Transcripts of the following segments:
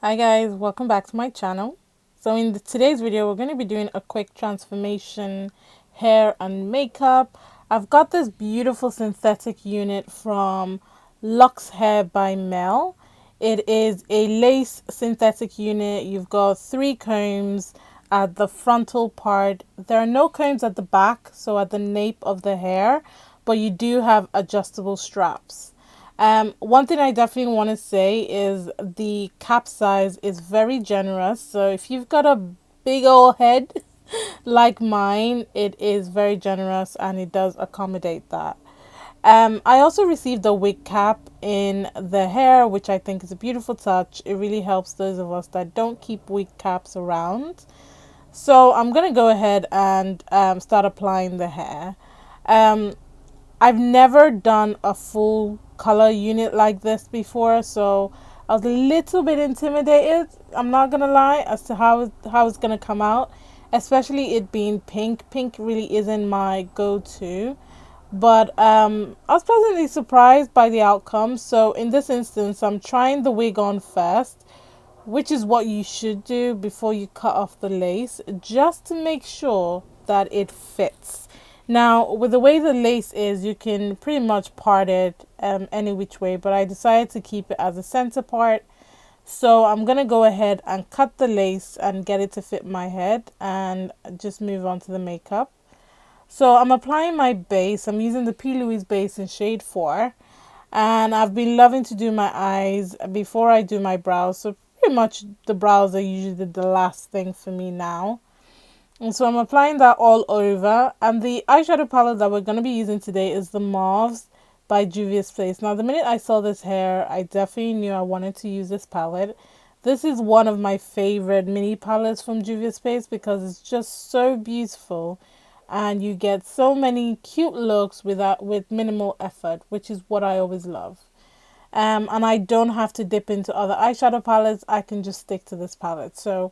Hi guys, welcome back to my channel. So in today's video, we're going to be doing a quick transformation hair and makeup. I've got this beautiful synthetic unit from Luxe Hair by Mel. It is a lace synthetic unit. You've got 3 combs at the frontal part. There are no combs at the back, so at the nape of the hair, but you do have adjustable straps. One thing I definitely want to say is the cap size is very generous. So if you've got a big old head like mine, it is very generous and it does accommodate that. I also received a wig cap in the hair, which I think is a beautiful touch. It really helps those of us that don't keep wig caps around. So I'm going to go ahead and start applying the hair. Um, I've never done a full color unit like this before, so I was a little bit intimidated, I'm not gonna lie, as to how it's gonna come out, especially it being pink. Pink really isn't my go-to, but I was pleasantly surprised by the outcome. So in this instance, I'm trying the wig on first, which is what you should do before you cut off the lace, just to make sure that it fits. Now, with the way the lace is, you can pretty much part it any which way, but I decided to keep it as a center part. So I'm going to go ahead and cut the lace and get it to fit my head and just move on to the makeup. So I'm applying my base. I'm using the Plouise base in shade 4. And I've been loving to do my eyes before I do my brows. So pretty much the brows are usually the last thing for me now. And so I'm applying that all over. And the eyeshadow palette that we're going to be using today is the Mauves by Juvias Place. Now, the minute I saw this hair, I definitely knew I wanted to use this palette. This is one of my favorite mini palettes from Juvias Place because it's just so beautiful. And you get so many cute looks with minimal effort, which is what I always love. And I don't have to dip into other eyeshadow palettes. I can just stick to this palette. So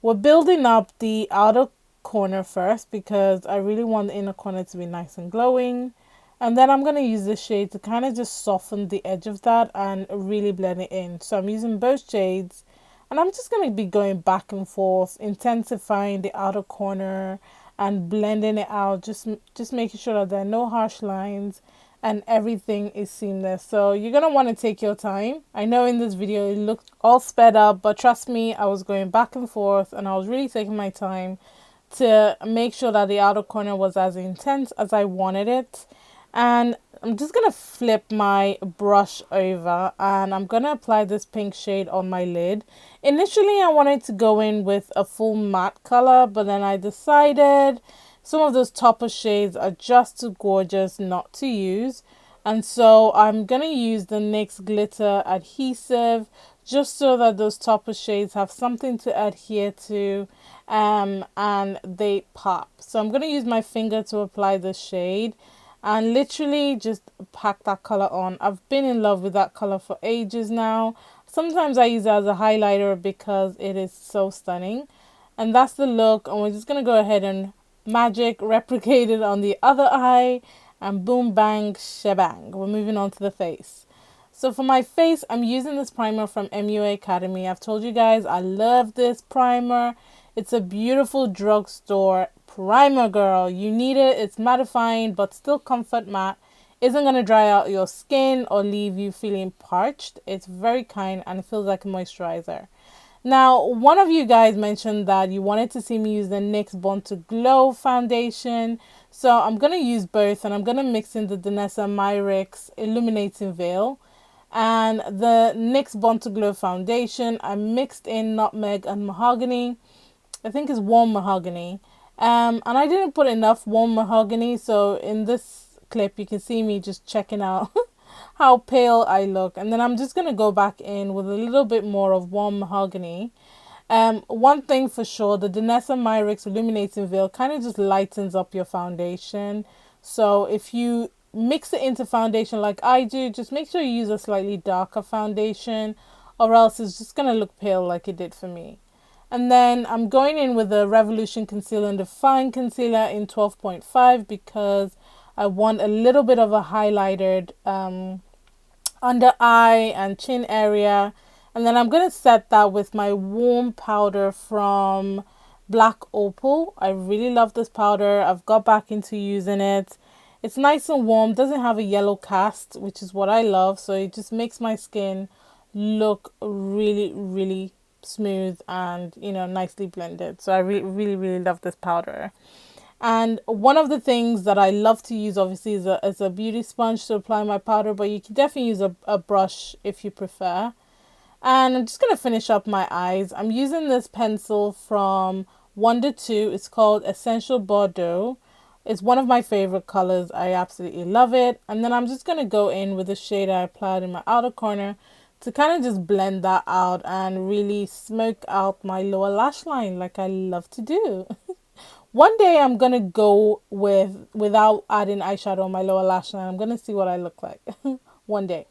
we're building up the outer corner first because I really want the inner corner to be nice and glowing. And then I'm going to use this shade to kind of just soften the edge of that and really blend it in. So I'm using both shades and I'm just going to be going back and forth, intensifying the outer corner and blending it out, just making sure that there are no harsh lines and everything is seamless. So you're going to want to take your time. I know in this video it looked all sped up, but trust me, I was going back and forth and I was really taking my time to make sure that the outer corner was as intense as I wanted it. And I'm just going to flip my brush over and I'm going to apply this pink shade on my lid. Initially, I wanted to go in with a full matte color, but then I decided some of those topper shades are just too gorgeous not to use. And so I'm going to use the NYX Glitter Adhesive just so that those topper shades have something to adhere to and they pop. So I'm going to use my finger to apply the shade and literally just pack that color on. I've been in love with that color for ages now. Sometimes I use it as a highlighter because it is so stunning. And that's the look. And we're just going to go ahead and magic replicate it on the other eye. And boom, bang, shebang. We're moving on to the face. So for my face, I'm using this primer from MUA Academy. I've told you guys I love this primer. It's a beautiful drugstore primer, girl. You need it. It's mattifying but still comfort matte. Isn't going to dry out your skin or leave you feeling parched. It's very kind and it feels like a moisturizer. Now, one of you guys mentioned that you wanted to see me use the NYX Born to Glow foundation. So I'm going to use both and I'm going to mix in the Danessa Myricks Illuminating Veil and the NYX Born to Glow foundation. I mixed in Nutmeg and Mahogany. I think it's Warm Mahogany. And I didn't put enough Warm Mahogany, so in this clip you can see me just checking out how pale I look. And then I'm just going to go back in with a little bit more of Warm Mahogany. One thing for sure, the Danessa Myricks Illuminating Veil kind of just lightens up your foundation. So if you mix it into foundation like I do, just make sure you use a slightly darker foundation or else it's just going to look pale like it did for me. And then I'm going in with the Revolution Concealer and Define Concealer in 12.5 because I want a little bit of a highlighted under eye and chin area. And then I'm going to set that with my warm powder from Black Opal. I really love this powder. I've got back into using it. It's nice and warm, doesn't have a yellow cast, which is what I love. So it just makes my skin look really, really smooth and, you know, nicely blended. So I really love this powder. And one of the things that I love to use, obviously, is a beauty sponge to apply my powder, but you can definitely use a brush if you prefer. And I'm just going to finish up my eyes. I'm using this pencil from Wunder 2. It's called Essential Bordeaux. It's one of my favorite colors. I absolutely love it. And then I'm just going to go in with the shade I applied in my outer corner to kind of just blend that out and really smoke out my lower lash line like I love to do. One day I'm going to go without adding eyeshadow on my lower lash line. I'm going to see what I look like one day.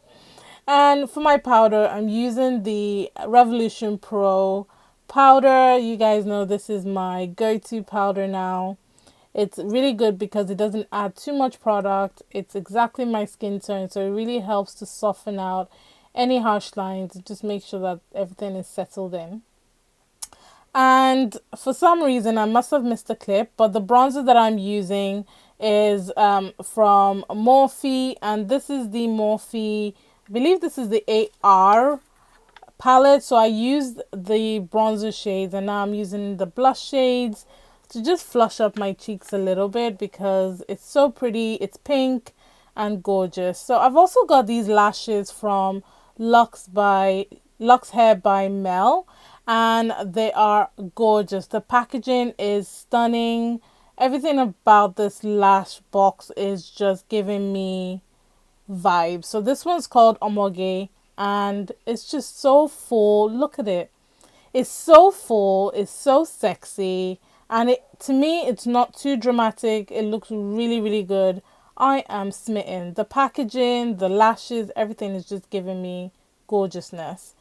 And for my powder, I'm using the Revolution Pro powder. You guys know this is my go-to powder now. It's really good because it doesn't add too much product. It's exactly my skin tone, so it really helps to soften out any harsh lines. Just make sure that everything is settled in. And for some reason, I must have missed a clip, but the bronzer that I'm using is from Morphe, and this is the Morphe, I believe this is the 8R palette. So I used the bronzer shades, and now I'm using the blush shades to just flush up my cheeks a little bit because it's so pretty. It's pink and gorgeous. So I've also got these lashes from Luxe Hair by Mel, and they are gorgeous. The packaging is stunning. Everything about this lash box is just giving me vibes. So this one's called Omage, and it's just so full. Look at it. It's so full. It's so sexy. And to me, it's not too dramatic. It looks really good. I am smitten. The packaging, the lashes, everything is just giving me gorgeousness.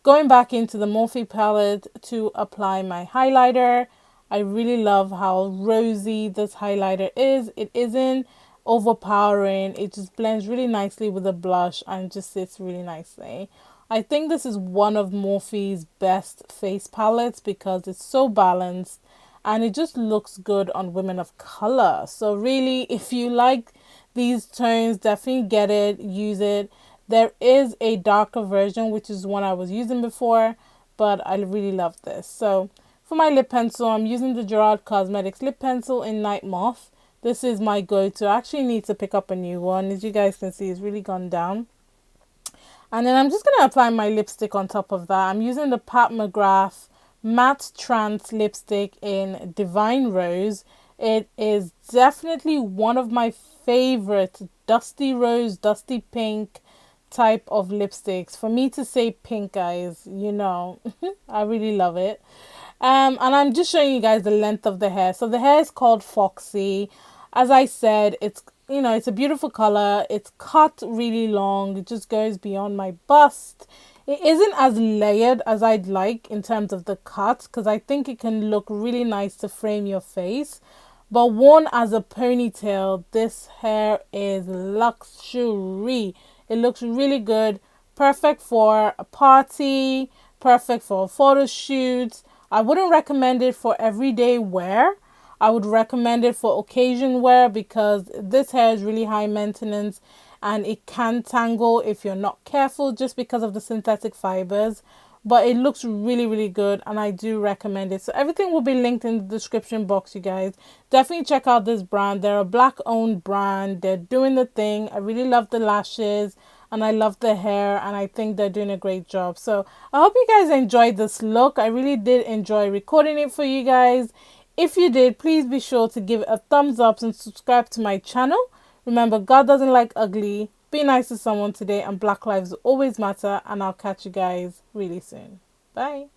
Going back into the Morphe palette to apply my highlighter. I really love how rosy this highlighter is. It isn't overpowering. It just blends really nicely with the blush and just sits really nicely. I think this is one of Morphe's best face palettes because it's so balanced and it just looks good on women of color. So really, if you like these tones, definitely get it, use it. There is a darker version, which is one I was using before, but I really love this. So for my lip pencil, I'm using the Gerard Cosmetics lip pencil in Night Moth. This is my go-to. I actually need to pick up a new one. As you guys can see, it's really gone down. And then I'm just going to apply my lipstick on top of that. I'm using the Mcgrath Mattetrance lipstick in Divine Rose. It is definitely one of my favorite dusty rose, dusty pink type of lipsticks. For me to say pink, guys, you know, I really love it. And I'm just showing you guys the length of the hair. So the hair is called Foxy. As I said, it's, you know, it's a beautiful color. It's cut really long. It just goes beyond my bust. It isn't as layered as I'd like in terms of the cut, because I think it can look really nice to frame your face. But worn as a ponytail, this hair is luxury. It looks really good. Perfect for a party. Perfect for a photo shoot. I wouldn't recommend it for everyday wear. I would recommend it for occasion wear because this hair is really high maintenance and it can tangle if you're not careful just because of the synthetic fibers. But it looks really good and I do recommend it. So everything will be linked in the description box, you guys. Definitely check out this brand. They're a black owned brand. They're doing the thing. I really love the lashes and I love the hair and I think they're doing a great job. So I hope you guys enjoyed this look. I really did enjoy recording it for you guys. If you did, please be sure to give it a thumbs up and subscribe to my channel. Remember, God doesn't like ugly. Be nice to someone today and Black lives always matter. And I'll catch you guys really soon. Bye.